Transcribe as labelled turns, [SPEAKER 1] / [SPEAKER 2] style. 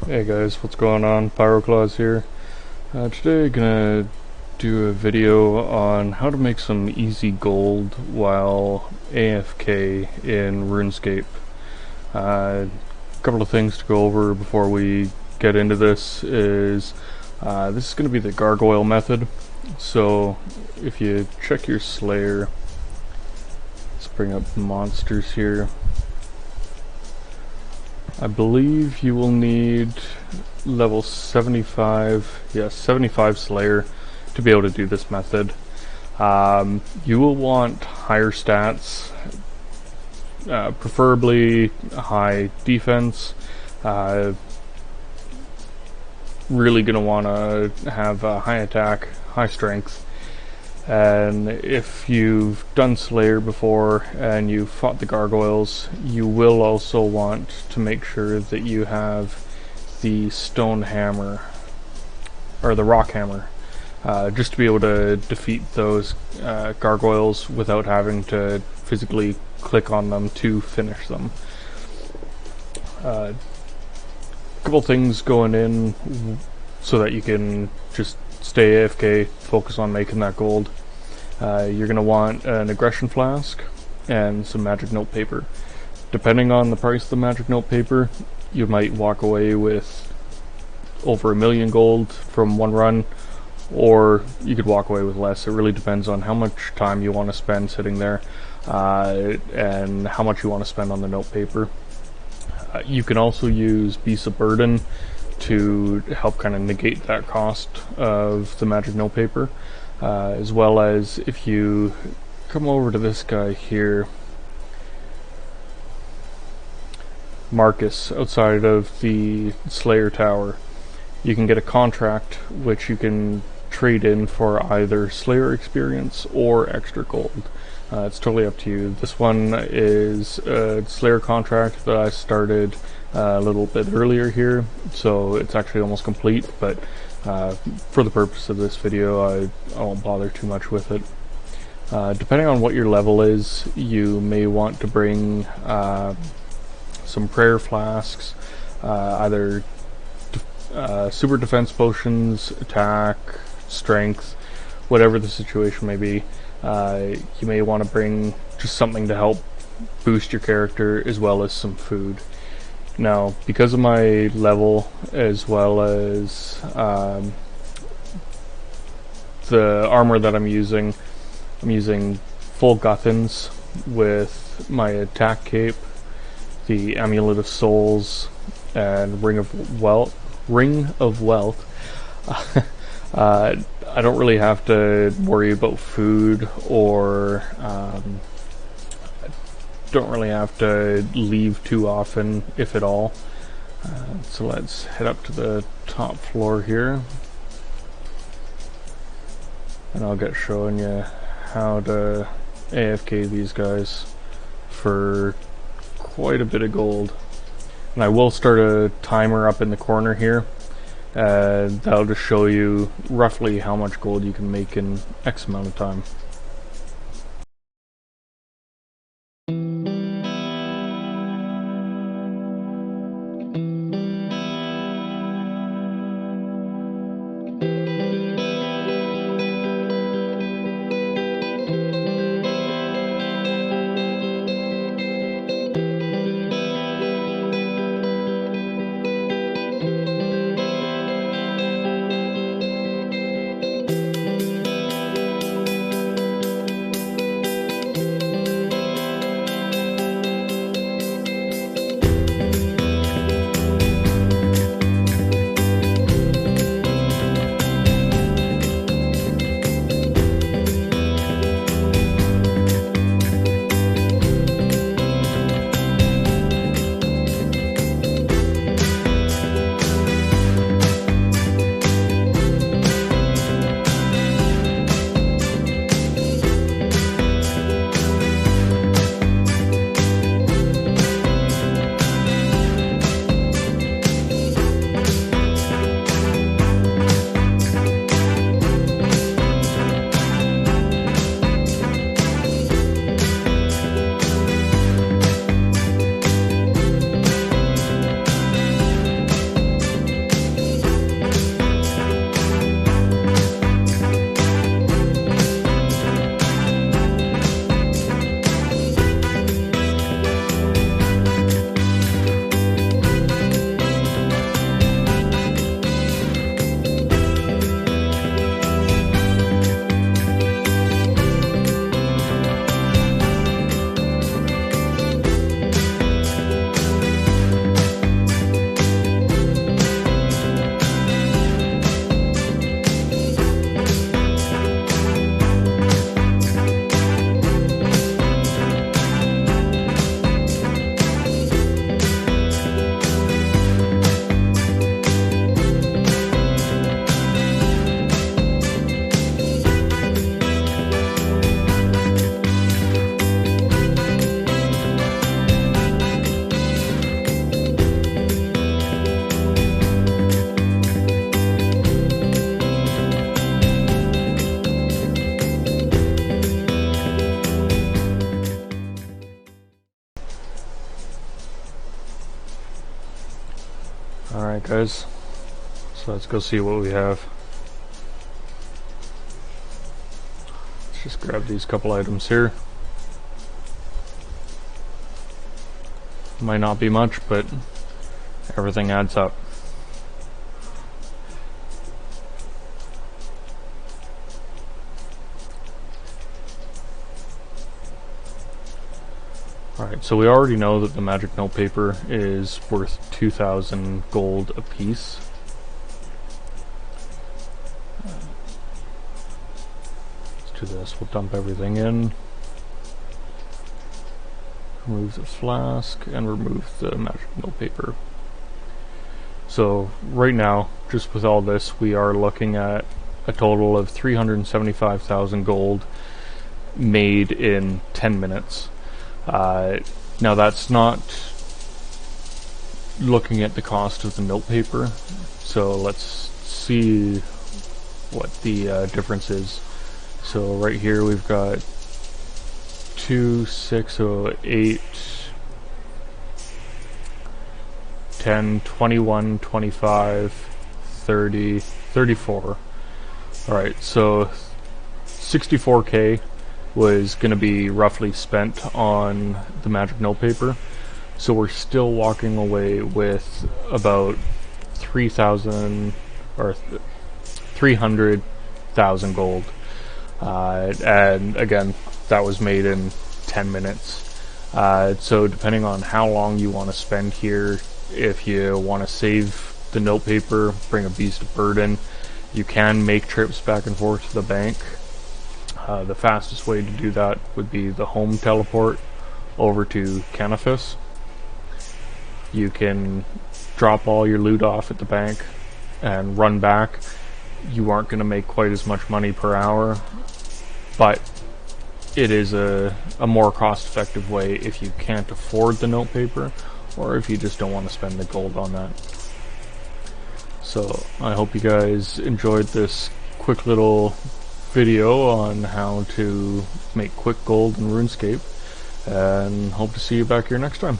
[SPEAKER 1] Hey guys, what's going on? Pyroclaws here. Today gonna do a video on how to make some easy gold while AFK in Runescape. A couple of things to go over before we get into this is this is going to be the Gargoyle method. So if you check your Slayer, let's bring up monsters here. I believe you will need level 75, yes, 75 Slayer to be able to do this method. You will want higher stats, preferably high defense. Really going to want to have high attack, high strength. And if you've done Slayer before and you've fought the Gargoyles, you will also want to make sure that you have the stone hammer, or the rock hammer, just to be able to defeat those Gargoyles without having to physically click on them to finish them. Couple things going in so that you can just stay AFK, focus on making that gold. You're going to want an Aggression Flask and some magic note paper. Depending on the price of the magic note paper, you might walk away with over 1,000,000 gold from one run, or you could walk away with less. It really depends on how much time you want to spend sitting there and how much you want to spend on the note paper. You can also use Beasts of Burden to help kind of negate that cost of the magic note paper, as well as if you come over to this guy here, Marcus, outside of the Slayer Tower, you can get a contract which you can trade in for either Slayer experience or extra gold. It's totally up to you. This one is a Slayer contract that I started a little bit earlier here, so it's actually almost complete, but for the purpose of this video I won't bother too much with it. Depending on what your level is, you may want to bring some prayer flasks, either super defense potions, attack, strength, whatever the situation may be. You may want to bring just something to help boost your character, as well as some food. Now, because of my level, as well as the armor that I'm using full Guthans with my attack cape, the Amulet of Souls, and Ring of Wealth. I don't really have to worry about food, or don't really have to leave too often, if at all. So let's head up to the top floor here, and I'll get showing you how to AFK these guys for quite a bit of gold. And I will start a timer up in the corner here, and that'll just show you roughly how much gold you can make in X amount of time. Alright guys, so let's go see what we have. Let's just grab these couple items here. Might not be much, but everything adds up. Alright, so we already know that the magic note paper is worth 2,000 gold a piece. Let's do this, we'll dump everything in. Remove the flask and remove the magic note paper. So right now, just with all this, we are looking at a total of 375,000 gold made in 10 minutes. Now that's not looking at the cost of the note paper, so let's see what the difference is. So right here we've got 2, 6, so 8, 10, 21, 25, 30, 34. Alright, so 64k was going to be roughly spent on the magic note paper, so we're still walking away with about 3,000 or 300,000 gold, and again that was made in 10 minutes. So depending on how long you want to spend here, if you want to save the note paper, bring a beast of burden, you can make trips back and forth to the bank. The fastest way to do that would be the home teleport over to Canifis. You can drop all your loot off at the bank and run back. You aren't going to make quite as much money per hour, but it is a more cost-effective way if you can't afford the note paper, or if you just don't want to spend the gold on that. So I hope you guys enjoyed this quick little video on how to make quick gold in RuneScape, and hope to see you back here next time.